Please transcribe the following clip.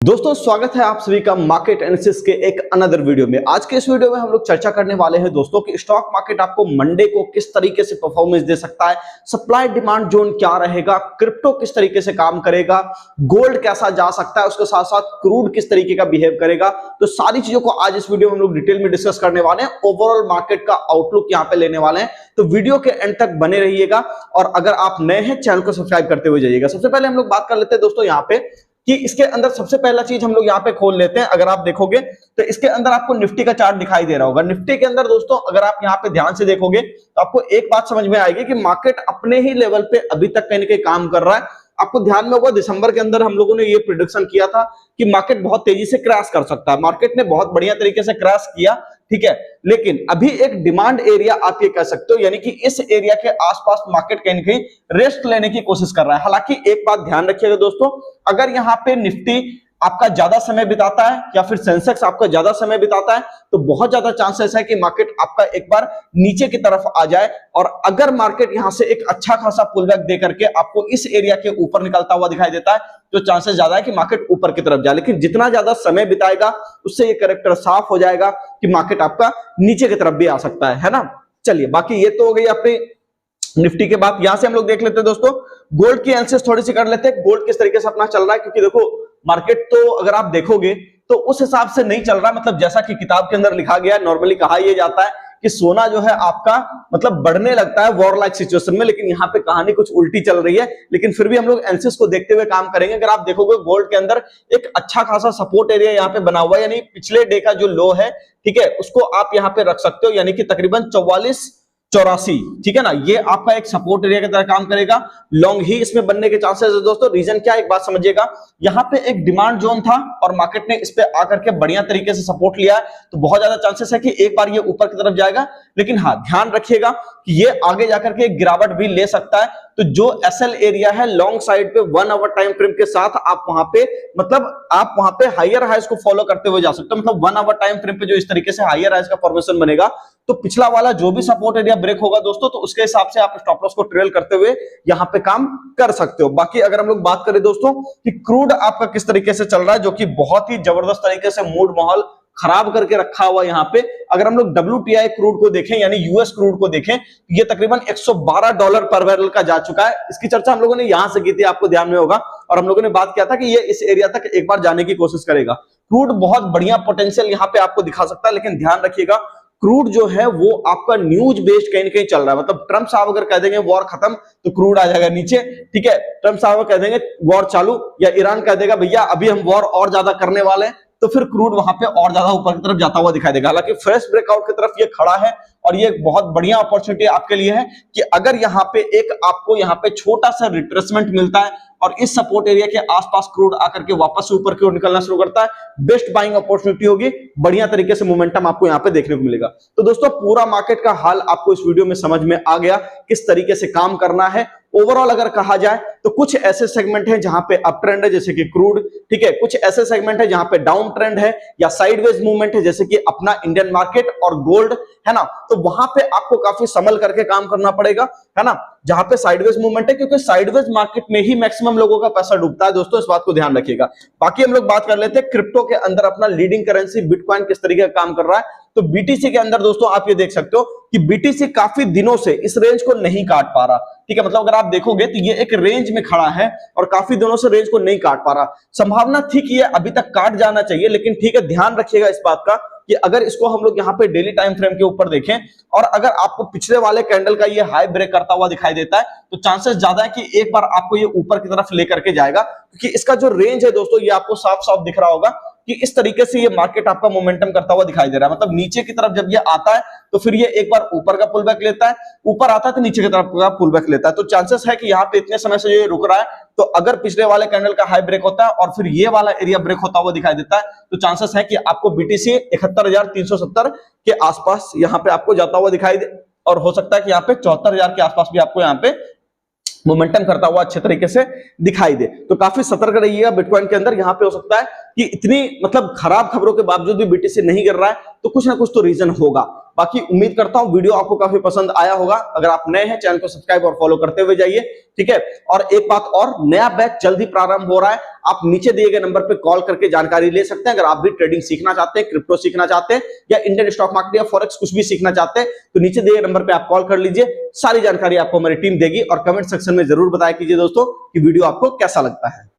दोस्तों स्वागत है आप सभी का मार्केट एनालिसिस के एक अनदर वीडियो में। आज के इस वीडियो में हम लोग चर्चा करने वाले हैं दोस्तों कि स्टॉक मार्केट आपको मंडे को किस तरीके से परफॉर्मेंस दे सकता है, सप्लाई डिमांड जोन क्या रहेगा, क्रिप्टो किस तरीके से काम करेगा, गोल्ड कैसा जा सकता है, उसके साथ साथ क्रूड किस तरीके का बिहेव करेगा। तो सारी चीजों को आज इस वीडियो में हम लोग डिटेल में डिस्कस करने वाले हैं। ओवरऑल मार्केट का आउटलुक यहाँ पे लेने वाले हैं, तो वीडियो के एंड तक बने रहिएगा। और अगर आप नए हैं चैनल को सब्सक्राइब करते हुए जाइएगा। सबसे पहले हम लोग बात कर लेते हैं दोस्तों यहाँ पे कि इसके अंदर सबसे पहला चीज हम लोग यहाँ पे खोल लेते हैं। अगर आप देखोगे तो इसके अंदर आपको निफ्टी का चार्ट दिखाई दे रहा होगा। निफ्टी के अंदर दोस्तों अगर आप यहाँ पे ध्यान से देखोगे तो आपको एक बात समझ में आएगी कि मार्केट अपने ही लेवल पे अभी तक कहीं ना कहीं काम कर रहा है। आपको ध्यान में होगा दिसंबर के अंदर हम लोगों ने ये प्रेडिक्शन किया था कि मार्केट बहुत तेजी से क्रैश कर सकता है। मार्केट ने बहुत बढ़िया तरीके से क्रैश किया, ठीक है, लेकिन अभी एक डिमांड एरिया आप ये कह सकते हो, यानी कि इस एरिया के आसपास मार्केट कहीं ना कहीं रेस्ट लेने की कोशिश कर रहा है। हालांकि एक बात ध्यान रखिएगा दोस्तों, अगर यहाँ पे निफ्टी आपका ज्यादा समय बिताता है या फिर सेंसेक्स आपका ज्यादा समय बिताता है तो बहुत ज्यादा चांसेस है कि मार्केट आपका एक बार नीचे की तरफ आ जाए। और अगर मार्केट यहां से एक अच्छा खासा पुलबैक दे करके आपको इस एरिया के ऊपर निकलता हुआ दिखाई देता है तो चांसेस ज्यादा है कि मार्केट ऊपर की तरफ जाए। लेकिन जितना ज्यादा समय बिताएगा उससे ये कैरेक्टर साफ हो जाएगा कि मार्केट आपका नीचे की तरफ भी आ सकता है ना। चलिए, बाकी ये तो हो गई अपनी निफ्टी के बाद। यहां से हम लोग देख लेते हैं दोस्तों गोल्ड की एनालिसिस थोड़ी सी कर लेते हैं। गोल्ड किस तरीके से अपना चल रहा है, क्योंकि देखो मार्केट तो अगर आप देखोगे तो उस हिसाब से नहीं चल रहा। मतलब जैसा कि किताब के अंदर लिखा गया, नॉर्मली कहा यह जाता है कि सोना जो है आपका मतलब बढ़ने लगता है वॉर लाइक सिचुएशन में, लेकिन यहाँ पे कहानी कुछ उल्टी चल रही है। लेकिन फिर भी हम लोग एनालिसिस को देखते हुए काम करेंगे। अगर आप देखोगे गोल्ड के अंदर एक अच्छा खासा सपोर्ट एरिया यहाँ पे बना हुआ है, यानी पिछले डे का जो लो है, ठीक है, उसको आप यहाँ पे रख सकते हो, यानी कि तकरीबन 4484, ठीक है ना। ये आपका एक सपोर्ट एरिया की तरह काम करेगा। लॉन्ग ही इसमें बनने के चांसेस है दोस्तों। रीजन क्या है एक बात समझिएगा, यहाँ पे एक डिमांड जोन था और मार्केट ने इस पे आकर के बढ़िया तरीके से सपोर्ट लिया है, तो बहुत ज्यादा चांसेस है कि एक बार ये ऊपर की तरफ जाएगा। लेकिन हाँ, ध्यान रखिएगा कि ये आगे जाकर के एक गिरावट भी ले सकता है। तो जो एसएल एरिया है लॉन्ग साइड पे 1 आवर टाइम फ्रेम के साथ आप वहां पे आप वहां पे हायर हाइज को फॉलो करते हुए जा सकते हो। मतलब 1 आवर टाइम फ्रेम पे जो इस तरीके से हायर हाइज का फॉर्मेशन बनेगा तो पिछला वाला जो भी सपोर्ट एरिया ब्रेक होगा दोस्तों, तो उसके हिसाब से आप स्टॉप लॉस को ट्रेल करते हुए यहां पे काम कर सकते हो। बाकी अगर हम लोग बात करें दोस्तों कि क्रूड आपका किस तरीके से चल रहा है, जो कि बहुत ही जबरदस्त तरीके से मूड माहौल खराब करके रखा हुआ यहाँ पे। अगर हम लोग WTI क्रूड को देखें यानी यूएस क्रूड को देखें तो ये तकरीबन $112 पर बैरल का जा चुका है। इसकी चर्चा हम लोगों ने यहां से की थी, आपको ध्यान में होगा, और हम लोगों ने बात किया था कि ये इस एरिया तक एक बार जाने की कोशिश करेगा। क्रूड बहुत बढ़िया पोटेंशियल यहाँ पे आपको दिखा सकता है, लेकिन ध्यान रखिएगा क्रूड जो है वो आपका न्यूज बेस्ड कहीं ना कहीं चल रहा है। मतलब ट्रंप साहब अगर कह देंगे वॉर खत्म तो क्रूड आ जाएगा नीचे, ठीक है। ट्रंप साहब कह देंगे वॉर चालू, या ईरान कह देगा भैया अभी हम वॉर और ज्यादा करने वाले हैं, तो फिर क्रूड वहां पे और ज्यादा ऊपर की तरफ जाता हुआ दिखाई देगा। हालांकि फ्रेश ब्रेकआउट की तरफ ये खड़ा है और ये एक बहुत बढ़िया अपॉर्चुनिटी आपके लिए है कि अगर यहाँ पे एक आपको यहाँ पे छोटा सा रिट्रेसमेंट मिलता है और इस सपोर्ट एरिया के आसपास क्रूड आकर के वापस से ऊपर की ओर निकलना शुरू करता है, बेस्ट बाइंग अपॉर्चुनिटी होगी। बढ़िया तरीके से मोमेंटम आपको यहाँ पे देखने को मिलेगा। तो दोस्तों पूरा मार्केट का हाल आपको इस वीडियो में समझ में आ गया, किस तरीके से काम करना है। ओवरऑल अगर कहा जाए तो कुछ ऐसे सेगमेंट हैं जहां पे अप ट्रेंड है जैसे कि क्रूड, ठीक है, कुछ ऐसे सेगमेंट है जहां पे डाउन ट्रेंड है या साइडवेज मूवमेंट है जैसे कि अपना इंडियन मार्केट और गोल्ड, है ना। तो वहां पे आपको काफी संभल करके काम करना पड़ेगा, है ना, जहां पे साइडवेज मूवमेंट है, क्योंकि साइडवेज मार्केट में ही मैक्सिमम लोगों का पैसा डूबता है दोस्तों, इस बात को ध्यान रखिएगा। बाकी हम लोग बात कर लेते हैं क्रिप्टो के अंदर अपना लीडिंग करेंसी बिटकॉइन किस तरीके का काम कर रहा है। तो बीटीसी के अंदर दोस्तों आप ये देख सकते हो कि बीटीसी काफी दिनों से इस रेंज को नहीं काट पा रहा, ठीक है। मतलब अगर आप देखोगे तो ये एक रेंज में खड़ा है और काफी दिनों से रेंज को नहीं काट पा रहा। संभावना थी कि ये अभी तक काट जाना चाहिए, लेकिन ठीक है, ध्यान रखिएगा इस बात का कि अगर इसको हम लोग यहाँ पे डेली टाइम फ्रेम के ऊपर देखें और अगर आपको पिछले वाले कैंडल का ये हाई ब्रेक करता हुआ दिखाई देता है तो चांसेस ज्यादा है कि एक बार आपको ये ऊपर की तरफ लेकर के जाएगा, क्योंकि इसका जो रेंज है दोस्तों ये आपको साफ साफ दिख रहा होगा कि इस तरीके से ये मार्केट आपका मोमेंटम करता हुआ दिखाई दे रहा है। मतलब नीचे की तरफ जब ये आता है तो फिर ये एक बार ऊपर का पुल बैक लेता है, ऊपर आता है तो नीचे की तरफ का पुल बैक लेता है। तो चांसेस है कि यहाँ पे इतने समय से ये रुक रहा है, तो अगर पिछले वाले कैंडल का हाई ब्रेक होता है और फिर ये वाला एरिया ब्रेक होता हुआ दिखाई देता है तो चांसेस है कि आपको बीटीसी 71,370 के आसपास यहाँ पे आपको जाता हुआ दिखाई दे, और हो सकता है कि यहाँ पे 74,000 के आसपास भी आपको यहाँ पे मोमेंटम करता हुआ अच्छे तरीके से दिखाई दे। तो काफी सतर्क रहिएगा बिटकॉइन के अंदर। यहाँ पे हो सकता है कि इतनी मतलब खराब खबरों के बावजूद भी बीटीसी नहीं गिर रहा है तो कुछ ना कुछ तो रीजन होगा। बाकी उम्मीद करता हूं वीडियो आपको काफी पसंद आया होगा। अगर आप नए हैं चैनल को सब्सक्राइब और फॉलो करते हुए जाइए, ठीक है। और एक बात और, नया बैच जल्द ही प्रारंभ हो रहा है। आप नीचे दिए गए नंबर पे कॉल करके जानकारी ले सकते हैं। अगर आप भी ट्रेडिंग सीखना चाहते हैं, क्रिप्टो सीखना चाहते हैं या इंडियन स्टॉक मार्केट या फॉरेक्स कुछ भी सीखना चाहते हैं, तो नीचे दिए गए नंबर पे आप कॉल कर लीजिए। सारी जानकारी आपको हमारी टीम देगी और कमेंट सेक्शन में जरूर बताया कीजिए दोस्तों कि वीडियो आपको कैसा लगता है।